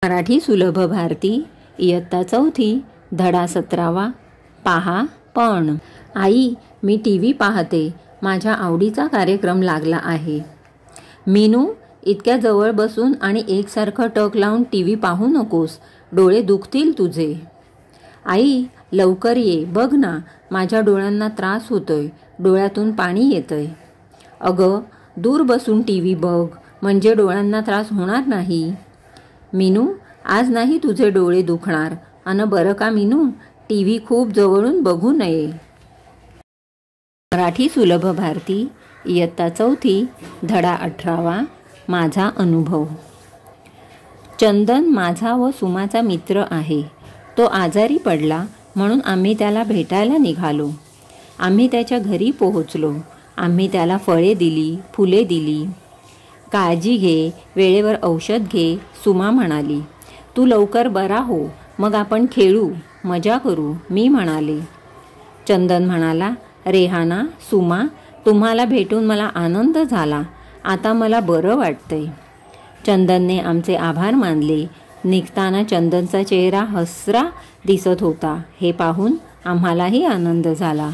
मराठी सुलभ भारती इयत्ता 4थी धडा 17वा पहा पण। आई, मी टीव्ही पाहते, माझ्या आवडीचा कार्यक्रम लागला आहे। मीनू, इतक्या जवळ बसून आणि एकसारखं टक लावून टीव्ही पाहू नकोस, डोळे दुखतील तुझे। आई, लवकर ये, बघ ना, माझ्या डोळ्यांना त्रास होतोय, डोळ्यातून पाणी येतंय। अगं, दूर बसून टीव्ही बघ, म्हणजे डोळ्यांना त्रास होणार नाही। मीनू, आज नाही तुझे डोळे दुखणार, अन बरं का मीनू, टीव्ही खूप जवळून बघू नये। मराठी सुलभ भारती इयत्ता 4थी धडा 18वा माझा अनुभव। चंदन माझा व सुमाचा मित्र आहे। तो आजारी पडला म्हणून आम्ही त्याला भेटायला निघालो। आम्ही त्याच्या घरी पोहोचलो। आम्ही त्याला फळे दिली, फुले दिली। काळजी घे, वेळेवर औषध घे, सुमा म्हणाली। तू लवकर बरा हो, मग आपण खेळू, मजा करू, मी म्हणाले। चंदन म्हणाला, रेहाना, सुमा, तुम्हाला भेटून मला आनंद झाला, आता मला बरं वाटतंय। चंदनने आमचे आभार मानले। निघताना चंदनचा चेहरा हसरा दिसत होता, हे पाहून आम्हालाही आनंद झाला।